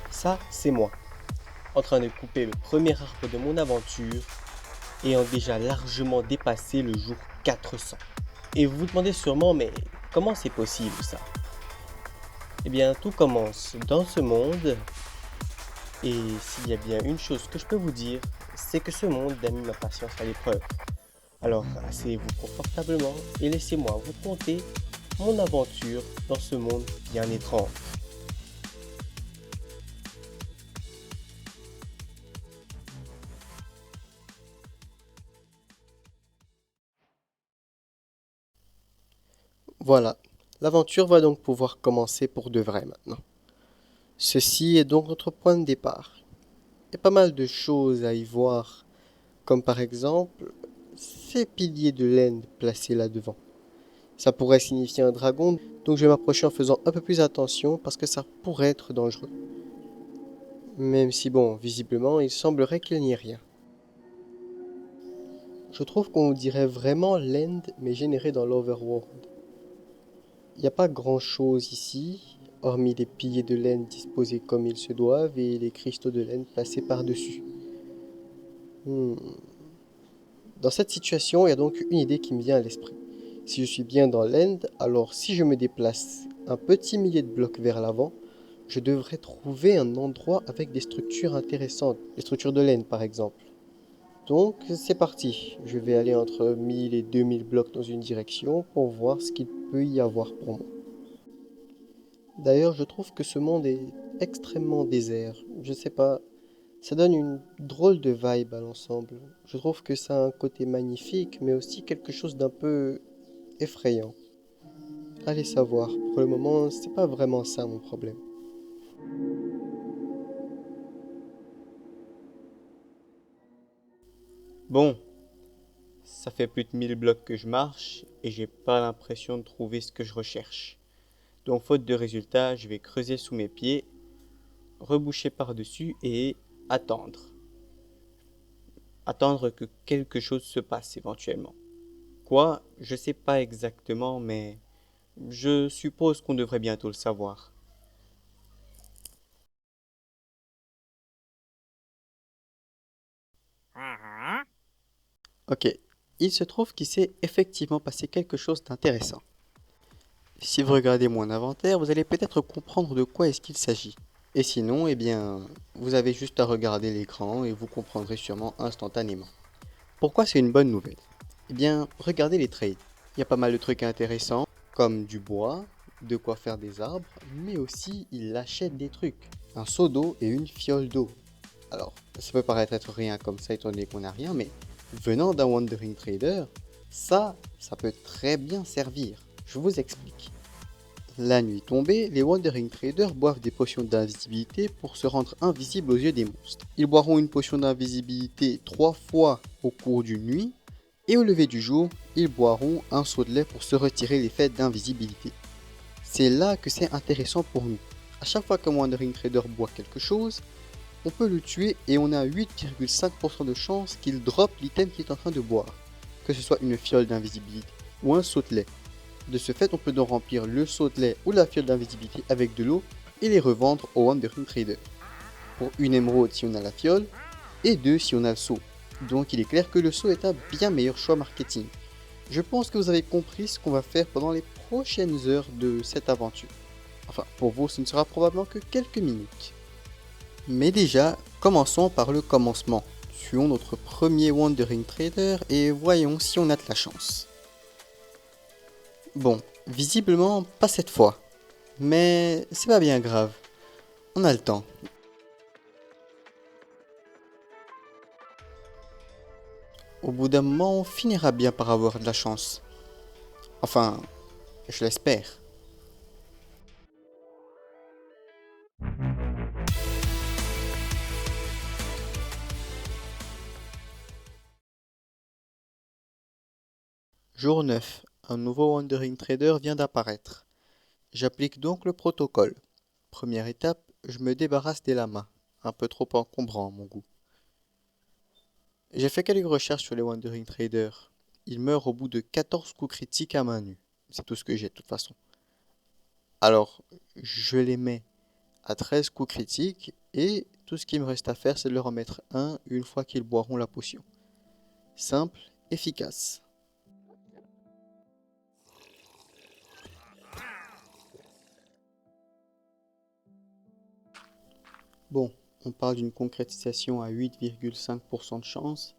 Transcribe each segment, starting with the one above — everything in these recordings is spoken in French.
Ça, c'est moi, en train de couper le premier arbre de mon aventure, ayant déjà largement dépassé le jour 400. Et vous vous demandez sûrement, mais comment c'est possible ça? Eh bien, tout commence dans ce monde, et s'il y a bien une chose que je peux vous dire, c'est que ce monde a mis ma patience à l'épreuve. Alors, asseyez-vous confortablement et laissez-moi vous conter mon aventure dans ce monde bien étrange. Voilà, l'aventure va donc pouvoir commencer pour de vrai maintenant. Ceci est donc notre point de départ. Il y a pas mal de choses à y voir, comme par exemple ces piliers de laine placés là devant. Ça pourrait signifier un dragon, donc je vais m'approcher en faisant un peu plus attention parce que ça pourrait être dangereux. Même si bon, visiblement, il semblerait qu'il n'y ait rien. Je trouve qu'on dirait vraiment l'End, mais généré dans l'Overworld. Il n'y a pas grand-chose ici, hormis les piliers de laine disposés comme ils se doivent et les cristaux de laine placés par-dessus. Hmm. Dans cette situation, il y a donc une idée qui me vient à l'esprit. Si je suis bien dans l'End, alors si je me déplace un petit millier de blocs vers l'avant, je devrais trouver un endroit avec des structures intéressantes, les structures de laine par exemple. Donc c'est parti, je vais aller entre 1000 et 2000 blocs dans une direction pour voir ce qu'il peut y avoir pour moi. D'ailleurs, je trouve que ce monde est extrêmement désert. Je sais pas, ça donne une drôle de vibe à l'ensemble. Je trouve que ça a un côté magnifique, mais aussi quelque chose d'un peu effrayant. Allez savoir, pour le moment, c'est pas vraiment ça mon problème. Bon, ça fait plus de 1000 blocs que je marche et j'ai pas l'impression de trouver ce que je recherche. Donc faute de résultat, je vais creuser sous mes pieds, reboucher par-dessus et attendre. Attendre que quelque chose se passe éventuellement. Quoi? Je sais pas exactement, mais je suppose qu'on devrait bientôt le savoir. Ok, il se trouve qu'il s'est effectivement passé quelque chose d'intéressant. Si vous regardez mon inventaire, vous allez peut-être comprendre de quoi est-ce qu'il s'agit. Et sinon, eh bien, vous avez juste à regarder l'écran et vous comprendrez sûrement instantanément. Pourquoi c'est une bonne nouvelle? Eh bien, regardez les trades. Il y a pas mal de trucs intéressants, comme du bois, de quoi faire des arbres, mais aussi il achète des trucs. Un seau d'eau et une fiole d'eau. Alors, ça peut paraître être rien comme ça étant donné qu'on n'a rien, mais venant d'un Wandering Trader, ça peut très bien servir. Je vous explique. La nuit tombée, les Wandering Traders boivent des potions d'invisibilité pour se rendre invisibles aux yeux des monstres. Ils boiront une potion d'invisibilité 3 fois au cours d'une nuit, et au lever du jour, ils boiront un seau de lait pour se retirer l'effet d'invisibilité. C'est là que c'est intéressant pour nous. À chaque fois qu'un Wandering Trader boit quelque chose, on peut le tuer et on a 8,5% de chance qu'il drop l'item qu'il est en train de boire, que ce soit une fiole d'invisibilité ou un seau de lait. De ce fait, on peut donc remplir le seau de lait ou la fiole d'invisibilité avec de l'eau et les revendre au Wandering Trader. Pour une émeraude si on a la fiole, et deux si on a le seau. Donc il est clair que le seau est un bien meilleur choix marketing. Je pense que vous avez compris ce qu'on va faire pendant les prochaines heures de cette aventure. Enfin, pour vous, ce ne sera probablement que quelques minutes. Mais déjà, commençons par le commencement. Tuons notre premier Wandering Trader et voyons si on a de la chance. Bon, visiblement pas cette fois. Mais c'est pas bien grave. On a le temps. Au bout d'un moment, on finira bien par avoir de la chance. Enfin, je l'espère. Jour 9. Un nouveau Wandering Trader vient d'apparaître. J'applique donc le protocole. Première étape, je me débarrasse des lamas. Un peu trop encombrant à mon goût. J'ai fait quelques recherches sur les Wandering Traders. Ils meurent au bout de 14 coups critiques à main nue. C'est tout ce que j'ai de toute façon. Alors, je les mets à 13 coups critiques et tout ce qu'il me reste à faire, c'est de leur en mettre un une fois qu'ils boiront la potion. Simple, efficace. Bon, on parle d'une concrétisation à 8,5% de chance.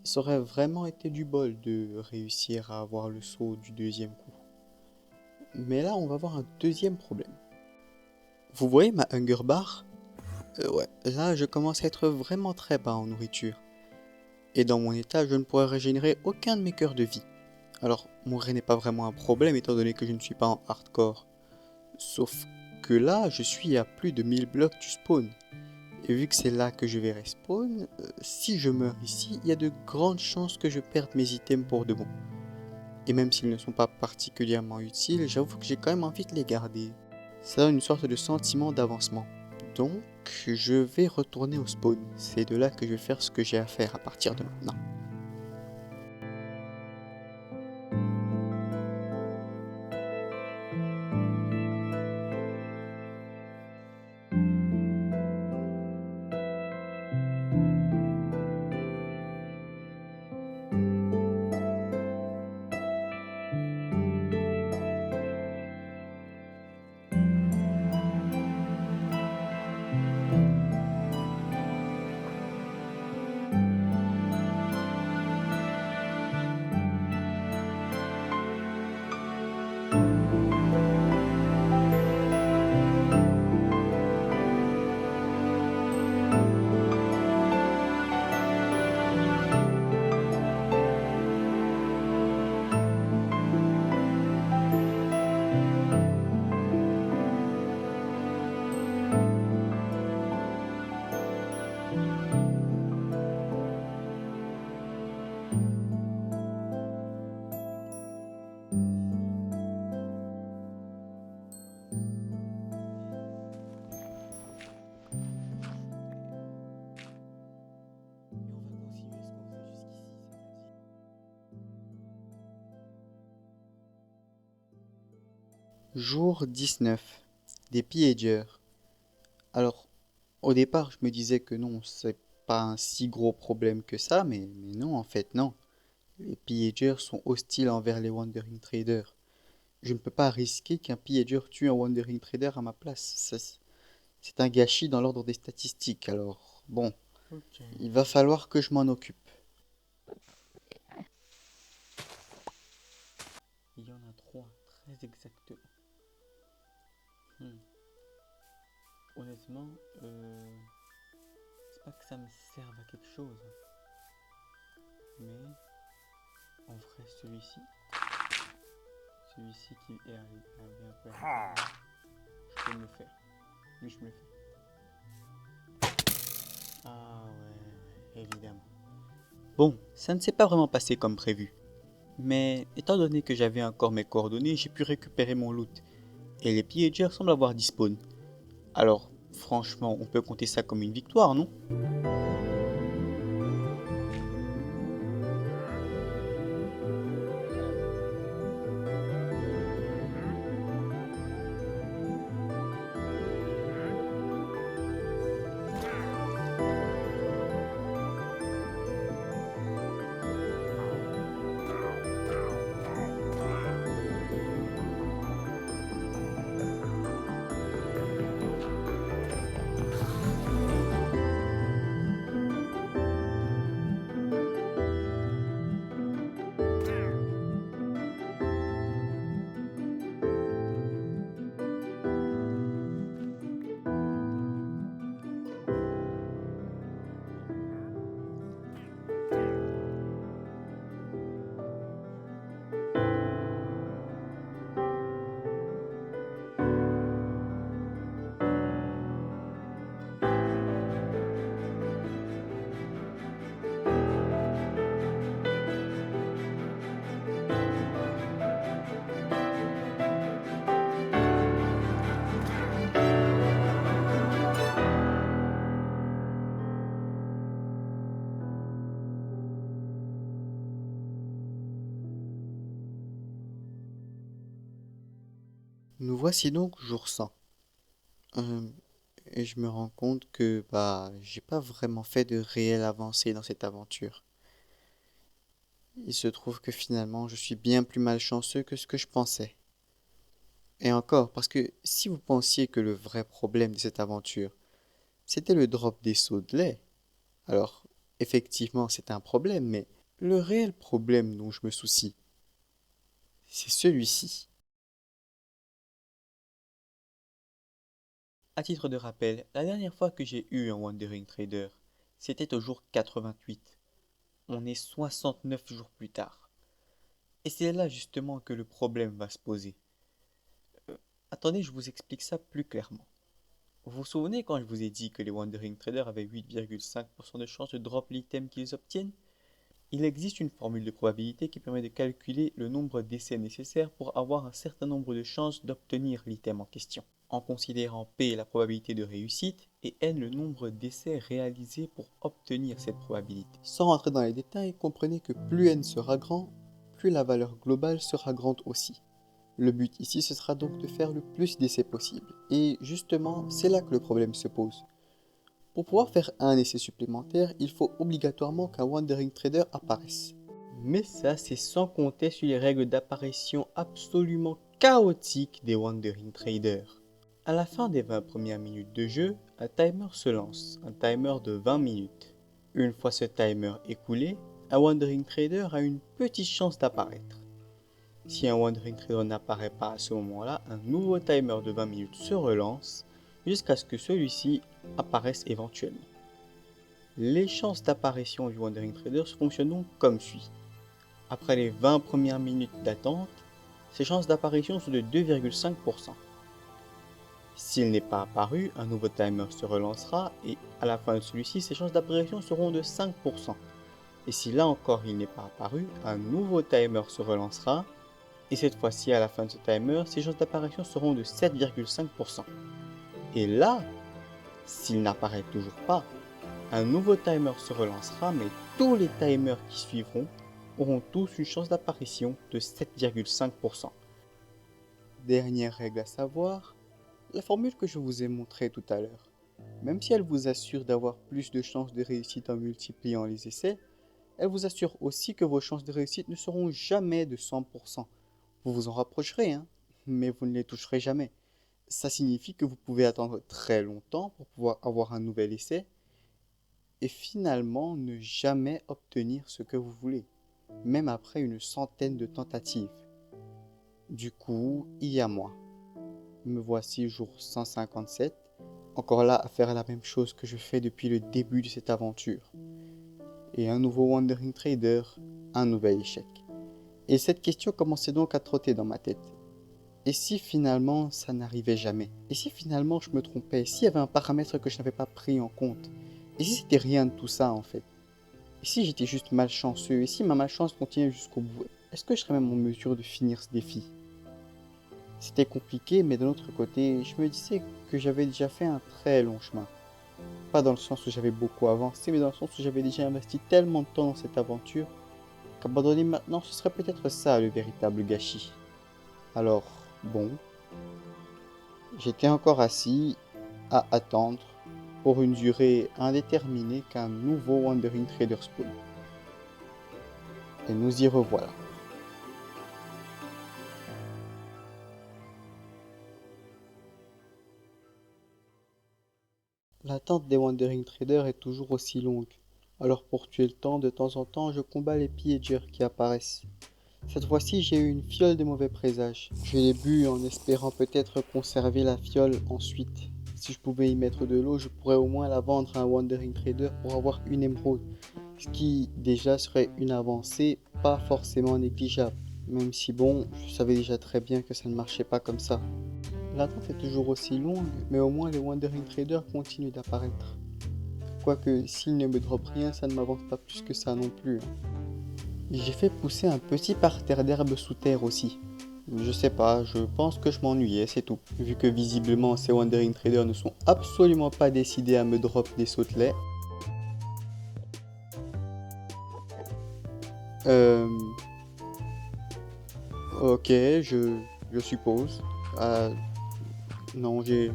Ça aurait vraiment été du bol de réussir à avoir le saut du deuxième coup. Mais là, on va avoir un deuxième problème. Vous voyez ma hunger bar? Ouais, là, je commence à être vraiment très bas en nourriture. Et dans mon état, je ne pourrais régénérer aucun de mes cœurs de vie. Alors, mourir n'est pas vraiment un problème étant donné que je ne suis pas en hardcore. Sauf que là, je suis à plus de 1000 blocs du spawn. Et vu que c'est là que je vais respawn, si je meurs ici, il y a de grandes chances que je perde mes items pour de bon. Et même s'ils ne sont pas particulièrement utiles, j'avoue que j'ai quand même envie de les garder. Ça donne une sorte de sentiment d'avancement. Donc, je vais retourner au spawn. C'est de là que je vais faire ce que j'ai à faire à partir de maintenant. Jour 19. Des pillagers. Alors, au départ, je me disais que non, c'est pas un si gros problème que ça, mais non, en fait, non. Les pillagers sont hostiles envers les Wandering Traders. Je ne peux pas risquer qu'un pillager tue un Wandering Trader à ma place. C'est un gâchis dans l'ordre des statistiques, alors bon, Ok. il va falloir que je m'en occupe. Il y en a trois, très exactement. Hmm. Honnêtement, c'est pas que ça me serve à quelque chose, mais en vrai, celui-ci qui est arrivé un peu à je peux me le faire. Lui, je me le fais. Ah ouais, évidemment. Bon, ça ne s'est pas vraiment passé comme prévu. Mais étant donné que j'avais encore mes coordonnées, j'ai pu récupérer mon loot. Et les pillagers semblent avoir dispawn. Alors, franchement, on peut compter ça comme une victoire, non? Nous voici donc jour 100. et je me rends compte que j'ai pas vraiment fait de réelle avancée dans cette aventure. Il se trouve que finalement, je suis bien plus malchanceux que ce que je pensais. Et encore, parce que si vous pensiez que le vrai problème de cette aventure, c'était le drop des seaux de lait, alors effectivement c'est un problème, mais le réel problème dont je me soucie, c'est celui-ci. À titre de rappel, la dernière fois que j'ai eu un Wandering Trader, c'était au jour 88. On est 69 jours plus tard. Et c'est là justement que le problème va se poser. Attendez, je vous explique ça plus clairement. Vous vous souvenez quand je vous ai dit que les Wandering Traders avaient 8,5% de chance de drop l'item qu'ils obtiennent? Il existe une formule de probabilité qui permet de calculer le nombre d'essais nécessaires pour avoir un certain nombre de chances d'obtenir l'item en question, en considérant P la probabilité de réussite et N le nombre d'essais réalisés pour obtenir cette probabilité. Sans rentrer dans les détails, comprenez que plus N sera grand, plus la valeur globale sera grande aussi. Le but ici, ce sera donc de faire le plus d'essais possible. Et justement, c'est là que le problème se pose. Pour pouvoir faire un essai supplémentaire, il faut obligatoirement qu'un Wandering Trader apparaisse. Mais ça, c'est sans compter sur les règles d'apparition absolument chaotiques des Wandering Traders. À la fin des 20 premières minutes de jeu, un timer se lance, un timer de 20 minutes. Une fois ce timer écoulé, un Wandering Trader a une petite chance d'apparaître. Si un Wandering Trader n'apparaît pas à ce moment-là, un nouveau timer de 20 minutes se relance jusqu'à ce que celui-ci apparaisse éventuellement. Les chances d'apparition du Wandering Trader fonctionnent donc comme suit. Après les 20 premières minutes d'attente, ses chances d'apparition sont de 2,5%. S'il n'est pas apparu, un nouveau timer se relancera et à la fin de celui-ci, ses chances d'apparition seront de 5%. Et si là encore il n'est pas apparu, un nouveau timer se relancera et cette fois-ci, à la fin de ce timer, ses chances d'apparition seront de 7,5%. Et là, s'il n'apparaît toujours pas, un nouveau timer se relancera, mais tous les timers qui suivront auront tous une chance d'apparition de 7,5%. Dernière règle à savoir, la formule que je vous ai montrée tout à l'heure. Même si elle vous assure d'avoir plus de chances de réussite en multipliant les essais, elle vous assure aussi que vos chances de réussite ne seront jamais de 100%. Vous vous en rapprocherez, hein, mais vous ne les toucherez jamais. Ça signifie que vous pouvez attendre très longtemps pour pouvoir avoir un nouvel essai et finalement ne jamais obtenir ce que vous voulez, même après une centaine de tentatives. Du coup, il y a moi. Me voici jour 157, encore là à faire la même chose que je fais depuis le début de cette aventure. Et un nouveau Wandering Trader, un nouvel échec. Et cette question commençait donc à trotter dans ma tête. Et si finalement ça n'arrivait jamais? Et si finalement je me trompais? S'il y avait un paramètre que je n'avais pas pris en compte? Et si c'était rien de tout ça en fait? Et si j'étais juste malchanceux? Et si ma malchance continuait jusqu'au bout? Est-ce que je serais même en mesure de finir ce défi? C'était compliqué, mais d'un autre côté, je me disais que j'avais déjà fait un très long chemin. Pas dans le sens où j'avais beaucoup avancé, mais dans le sens où j'avais déjà investi tellement de temps dans cette aventure qu'abandonner maintenant, ce serait peut-être ça le véritable gâchis. Alors, bon, j'étais encore assis à attendre pour une durée indéterminée qu'un nouveau Wandering Trader spawn. Et nous y revoilà. L'attente des Wandering Traders est toujours aussi longue. Alors pour tuer le temps, de temps en temps, je combats les pillagers qui apparaissent. Cette fois-ci, j'ai eu une fiole de mauvais présage. Je l'ai bu en espérant peut-être conserver la fiole ensuite. Si je pouvais y mettre de l'eau, je pourrais au moins la vendre à un Wandering Trader pour avoir une émeraude. Ce qui déjà serait une avancée pas forcément négligeable. Même si bon, je savais déjà très bien que ça ne marchait pas comme ça. L'attente est toujours aussi longue, mais au moins les Wandering Traders continuent d'apparaître. Quoique, s'ils ne me dropent rien, ça ne m'avance pas plus que ça non plus. J'ai fait pousser un petit parterre d'herbe sous terre aussi. Je sais pas, je pense que je m'ennuyais, c'est tout. Vu que visiblement ces Wandering Traders ne sont absolument pas décidés à me drop des sautelets. Euh... Ok, je suppose. Non, j'ai...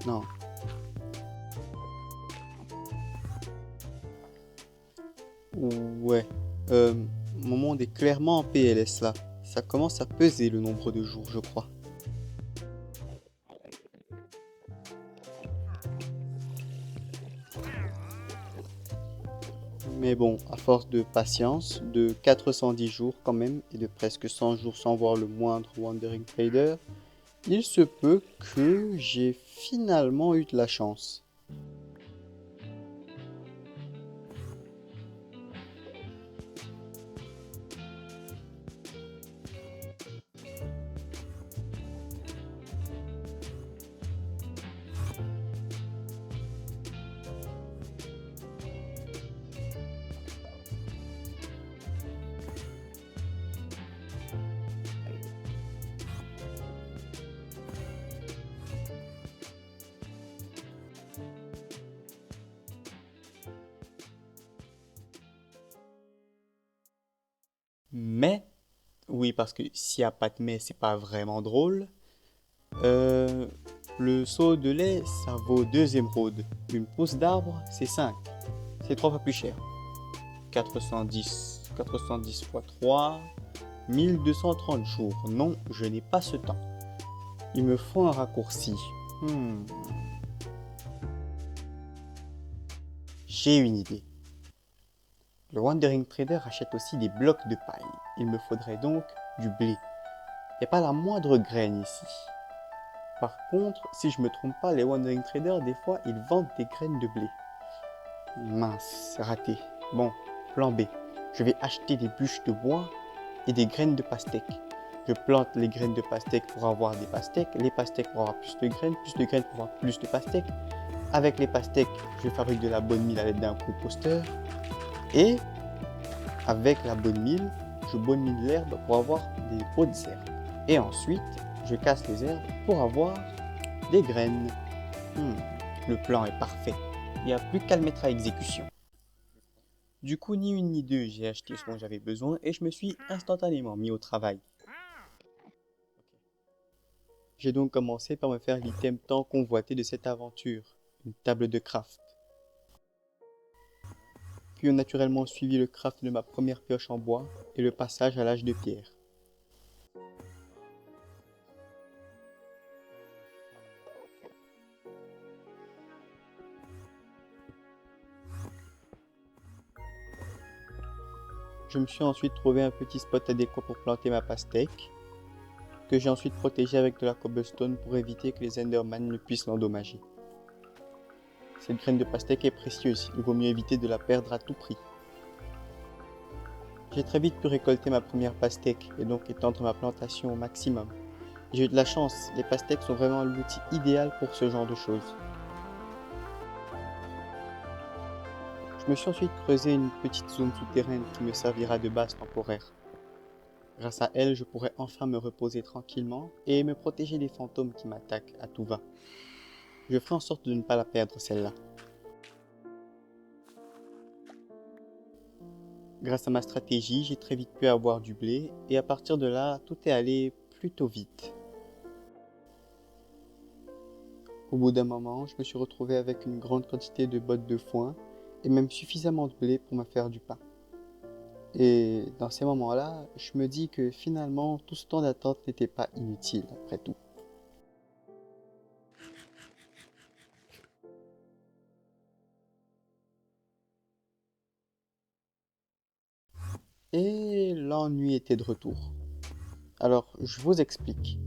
Non. Ouais, euh, mon monde est clairement en PLS là. Ça commence à peser le nombre de jours, je crois. Mais bon, à force de patience, de 410 jours quand même, et de presque 100 jours sans voir le moindre Wandering Trader, il se peut que j'ai finalement eu de la chance. Mais, oui, parce que s'il n'y a pas de mais, c'est pas vraiment drôle. Euh, le seau de lait, ça vaut 2 émeraudes. Une pousse d'arbre, c'est 5. C'est 3 fois plus cher. 410 fois 3, 1230 jours. Non, je n'ai pas ce temps. Il me faut un raccourci. Hmm, J'ai une idée. Le Wandering Trader achète aussi des blocs de paille. Il me faudrait donc du blé. Il n'y a pas la moindre graine ici. Par contre, si je me trompe pas, les Wandering Traders, des fois, ils vendent des graines de blé. Mince, raté. Bon, plan B. Je vais acheter des bûches de bois et des graines de pastèque. Je plante les graines de pastèque pour avoir des pastèques, les pastèques pour avoir plus de graines pour avoir plus de pastèques. Avec les pastèques, je fabrique de la bonne mie à l'aide d'un composteur. Et avec la bonne mie, je bonne mie l'herbe pour avoir des hautes herbes. Et ensuite, je casse les herbes pour avoir des graines. Hmm, Le plan est parfait. Il n'y a plus qu'à le mettre à exécution. Du coup, ni une ni deux, j'ai acheté ce dont j'avais besoin et je me suis instantanément mis au travail. J'ai donc commencé par me faire l'item tant convoité de cette aventure, une table de craft. Puis ont naturellement suivi le craft de ma première pioche en bois et le passage à l'âge de pierre. Je me suis ensuite trouvé un petit spot adéquat pour planter ma pastèque, que j'ai ensuite protégé avec de la cobblestone pour éviter que les Enderman ne puissent l'endommager. Cette graine de pastèque est précieuse, il vaut mieux éviter de la perdre à tout prix. J'ai très vite pu récolter ma première pastèque et donc étendre ma plantation au maximum. J'ai eu de la chance, les pastèques sont vraiment l'outil idéal pour ce genre de choses. Je me suis ensuite creusé une petite zone souterraine qui me servira de base temporaire. Grâce à elle, je pourrai enfin me reposer tranquillement et me protéger des fantômes qui m'attaquent à tout va. Je ferai en sorte de ne pas la perdre celle-là. Grâce à ma stratégie, j'ai très vite pu avoir du blé et à partir de là, tout est allé plutôt vite. Au bout d'un moment, je me suis retrouvé avec une grande quantité de bottes de foin et même suffisamment de blé pour me faire du pain. Et dans ces moments-là, je me dis que finalement, tout ce temps d'attente n'était pas inutile après tout. Et l'ennui était de retour. Alors, je vous explique.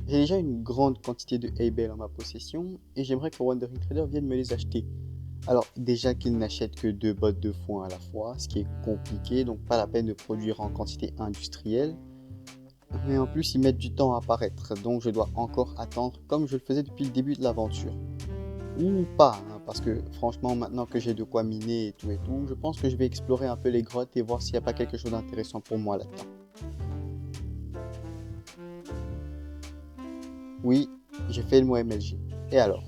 J'ai déjà une grande quantité de hay bales en ma possession et j'aimerais que Wandering Trader vienne me les acheter. Alors, déjà qu'il n'achète que 2 bottes de foin à la fois, ce qui est compliqué, donc pas la peine de produire en quantité industrielle. Mais en plus, ils mettent du temps à apparaître, donc je dois encore attendre comme je le faisais depuis le début de l'aventure. Ou pas, hein, parce que franchement, maintenant que j'ai de quoi miner et tout, je pense que je vais explorer un peu les grottes et voir s'il n'y a pas quelque chose d'intéressant pour moi là-dedans. Oui, j'ai fait le mot MLG. Et alors?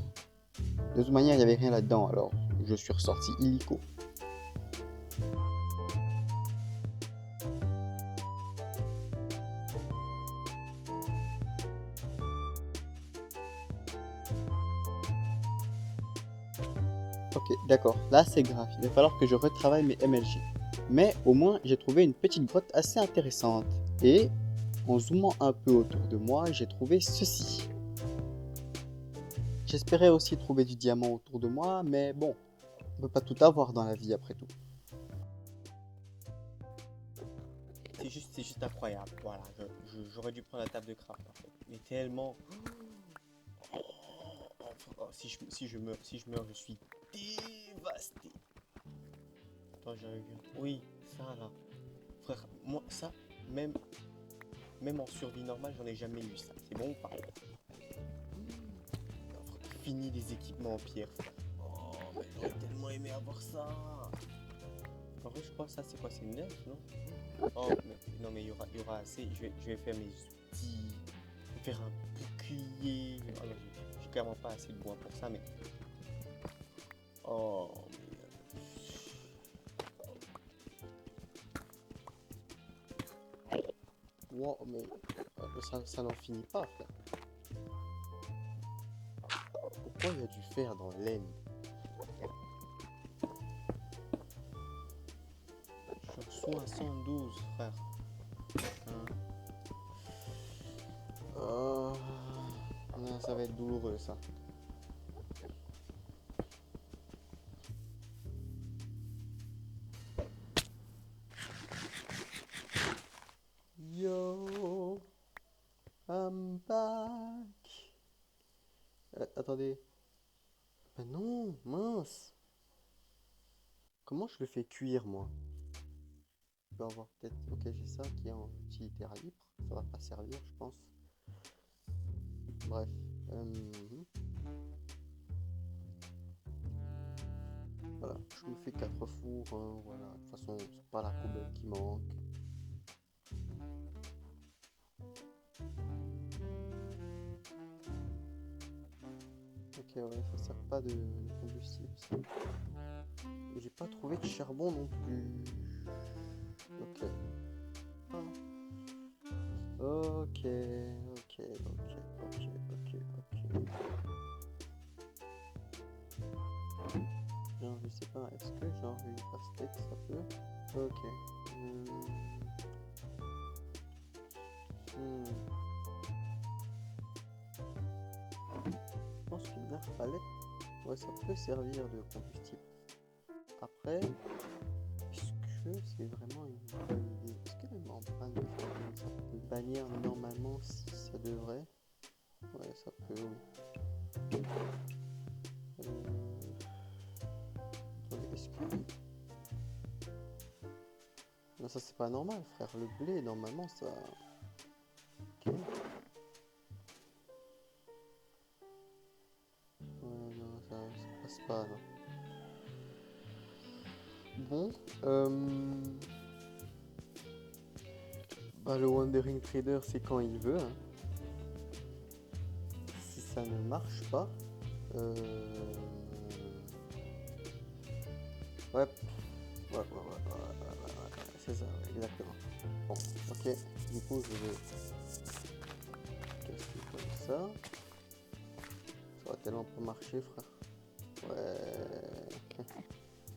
De toute manière, il n'y avait rien là-dedans, alors je suis ressorti illico. Ok, d'accord, là c'est grave, il va falloir que je retravaille mes MLG. Mais au moins, j'ai trouvé une petite grotte assez intéressante. Et en zoomant un peu autour de moi, j'ai trouvé ceci. J'espérais aussi trouver du diamant autour de moi, mais bon, on peut pas tout avoir dans la vie après tout. C'est juste incroyable. Voilà, j'aurais dû prendre la table de craft en fait. Mais tellement. Si je meurs, je suis dévasté. Attends, j'arrive bien. Oui, ça là. Frère, moi, ça, même, même en survie normale, j'en ai jamais eu ça. C'est bon ou pas? Fini les équipements en pierre, frère. Oh, mais j'aurais tellement aimé avoir ça. En vrai, je crois que ça, c'est quoi? C'est une neige, non? Oh, mais, non, mais il y aura assez. Je vais faire mes outils. Je vais faire un bouclier. Oh, non, j'ai clairement pas assez de bois pour ça, mais. Oh, mais. Wow, mais ça n'en finit pas, frère. Pourquoi il y a du fer dans l'aine? Sur 72, frère. Oh, non, ça va être douloureux, ça. Yo, I'm back. Attendez. Ben non, mince. Comment je le fais cuire, moi? Je peux avoir peut-être. Ok, j'ai ça qui est en utilitaire libre. Ça va pas servir, je pense. Bref. Voilà, je me fais 4 fours. Hein, voilà. De toute façon, c'est pas la poubelle qui manque. Ok, ouais, ça sert pas de combustible, ça. J'ai pas trouvé de charbon non plus. Ok. Ah. Ok. Genre, je sais pas, est-ce que genre une pastèque ça peut? Ok. Je pense qu'une arbalète, ouais, ça peut servir de combustible. Après, est-ce que c'est vraiment une bonne idée? Est-ce que la membrane de faire comme ça? Une bannière, normalement, si ça devrait. Ouais, ça peut, oui. Est-ce que... Non, ça c'est pas normal, frère. Le blé, normalement, ça... Ok. Ouais, non, ça passe pas, non. Bon, bah, le Wandering Trader, c'est quand il veut, hein. Si ça ne marche pas, ouais, c'est ça, ouais, exactement. Bon, ok, du coup, je vais casser comme ça. Ça va tellement pas marcher, frère. Ouais.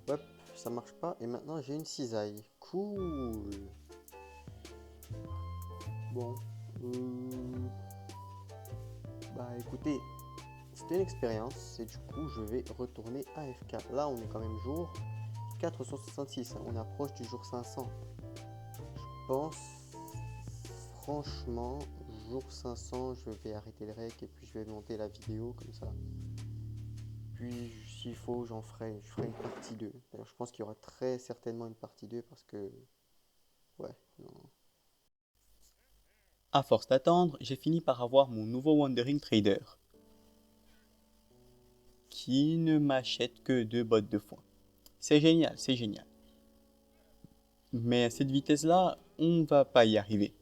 Hop, ça marche pas. Et maintenant, j'ai une cisaille. Cool. Bon. Bah écoutez, c'était une expérience. Et du coup, je vais retourner AFK. Là, on est quand même jour 466. On approche du jour 500. Je pense, franchement, jour 500, je vais arrêter le rec et puis je vais monter la vidéo comme ça. Puis s'il faut, je ferai une partie 2. D'ailleurs, je pense qu'il y aura très certainement une partie 2 parce que... Ouais, non. À force d'attendre, j'ai fini par avoir mon nouveau Wandering Trader. Qui ne m'achète que 2 bottes de foin. C'est génial, c'est génial. Mais à cette vitesse-là, on ne va pas y arriver.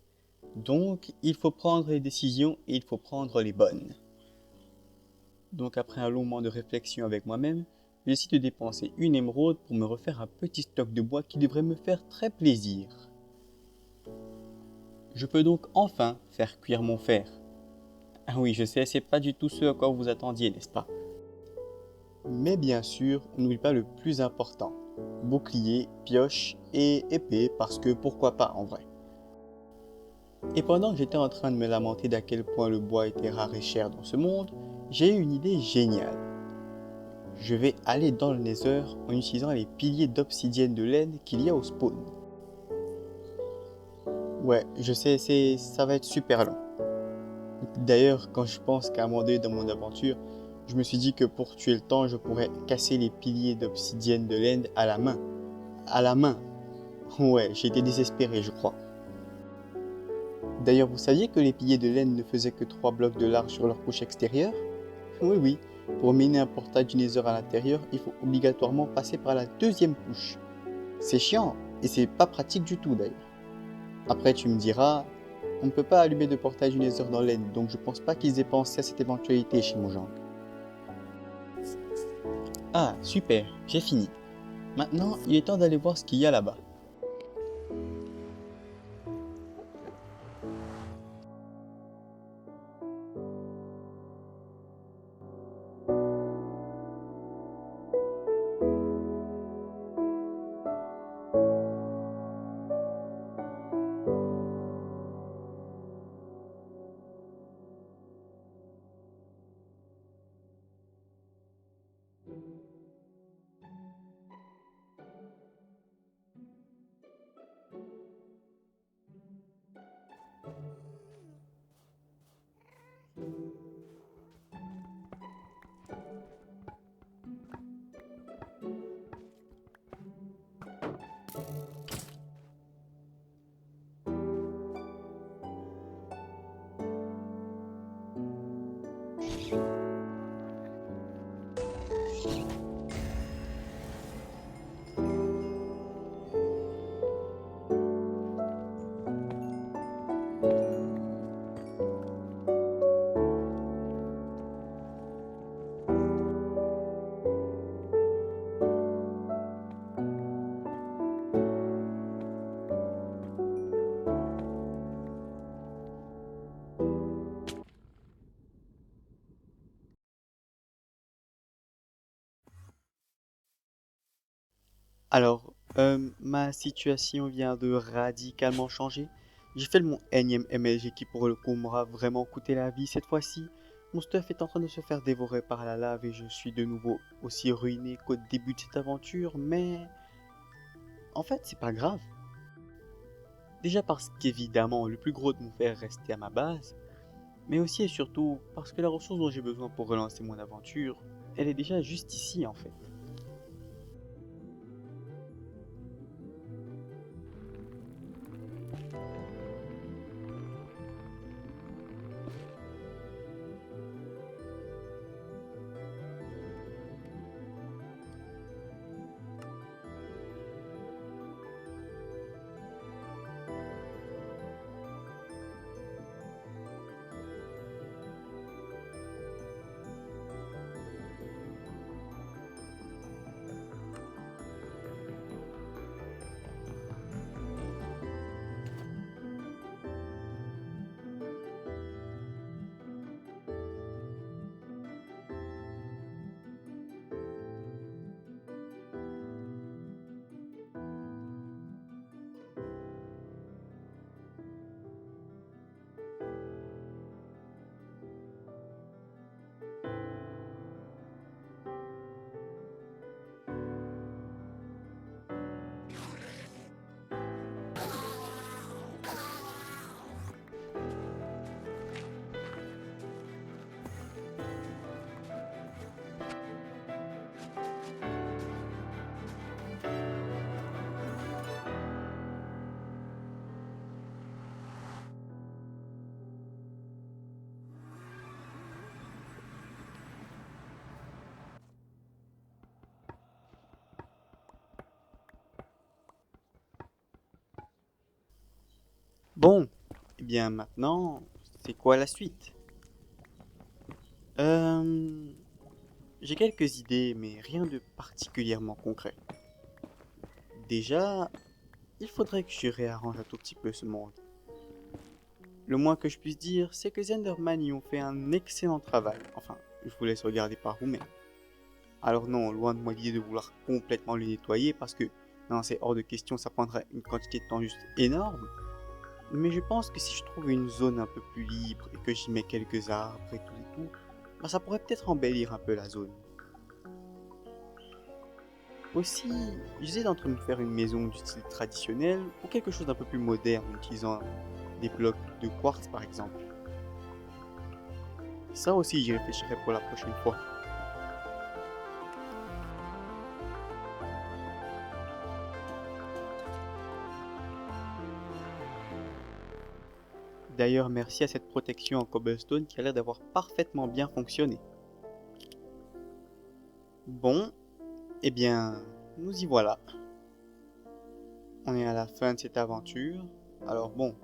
Donc, il faut prendre les décisions et il faut prendre les bonnes. Donc après un long moment de réflexion avec moi-même, je décide de dépenser une émeraude pour me refaire un petit stock de bois qui devrait me faire très plaisir. Je peux donc enfin faire cuire mon fer. Ah oui, je sais, c'est pas du tout ce à quoi vous attendiez, n'est-ce pas? Mais bien sûr, on n'oublie pas le plus important, bouclier, pioche et épée parce que pourquoi pas en vrai. Et pendant que j'étais en train de me lamenter d'à quel point le bois était rare et cher dans ce monde, j'ai eu une idée géniale. Je vais aller dans le Nether en utilisant les piliers d'obsidienne de laine qu'il y a au spawn. Ouais, je sais, ça va être super long. D'ailleurs, quand je pense qu'à un moment donné dans mon aventure, je me suis dit que pour tuer le temps, je pourrais casser les piliers d'obsidienne de laine à la main. À la main. Ouais, j'ai été désespéré, je crois. D'ailleurs, vous saviez que les piliers de laine ne faisaient que 3 blocs de large sur leur couche extérieure? Oui, oui. Pour miner un portail du Nether à l'intérieur, il faut obligatoirement passer par la deuxième couche. C'est chiant, et c'est pas pratique du tout d'ailleurs. Après, tu me diras, on ne peut pas allumer de portail du Nether dans l'aine, donc je pense pas qu'ils aient pensé à cette éventualité chez Mojang. Ah, super, j'ai fini. Maintenant, il est temps d'aller voir ce qu'il y a là-bas. Alors, ma situation vient de radicalement changer. J'ai fait mon énième MLG qui pour le coup m'aura vraiment coûté la vie cette fois-ci. Mon stuff est en train de se faire dévorer par la lave et je suis de nouveau aussi ruiné qu'au début de cette aventure, mais en fait c'est pas grave. Déjà parce qu'évidemment le plus gros de mon fer restait à ma base, mais aussi et surtout parce que la ressource dont j'ai besoin pour relancer mon aventure, elle est déjà juste ici en fait. Bon, et bien maintenant, c'est quoi la suite? Euh, j'ai quelques idées, mais rien de particulièrement concret. Déjà, il faudrait que je réarrange un tout petit peu ce monde. Le moins que je puisse dire, c'est que les Enderman y ont fait un excellent travail. Enfin, je vous laisse regarder par vous-même. Alors non, loin de moi l'idée de vouloir complètement le nettoyer parce que non, c'est hors de question, ça prendrait une quantité de temps juste énorme. Mais je pense que si je trouve une zone un peu plus libre et que j'y mets quelques arbres et tout, bah ça pourrait peut-être embellir un peu la zone. Aussi, j'hésite entre me faire une maison du style traditionnel ou quelque chose d'un peu plus moderne en utilisant des blocs de quartz par exemple. Ça aussi, j'y réfléchirai pour la prochaine fois. D'ailleurs, merci à cette protection en cobblestone qui a l'air d'avoir parfaitement bien fonctionné. Bon, eh bien, nous y voilà. On est à la fin de cette aventure. Alors bon,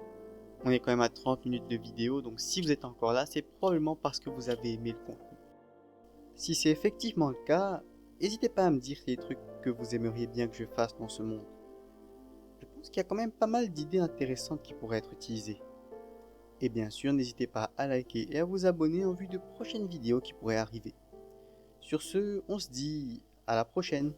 on est quand même à 30 minutes de vidéo, donc si vous êtes encore là, c'est probablement parce que vous avez aimé le contenu. Si c'est effectivement le cas, n'hésitez pas à me dire les trucs que vous aimeriez bien que je fasse dans ce monde. Je pense qu'il y a quand même pas mal d'idées intéressantes qui pourraient être utilisées. Et bien sûr, n'hésitez pas à liker et à vous abonner en vue de prochaines vidéos qui pourraient arriver. Sur ce, on se dit à la prochaine.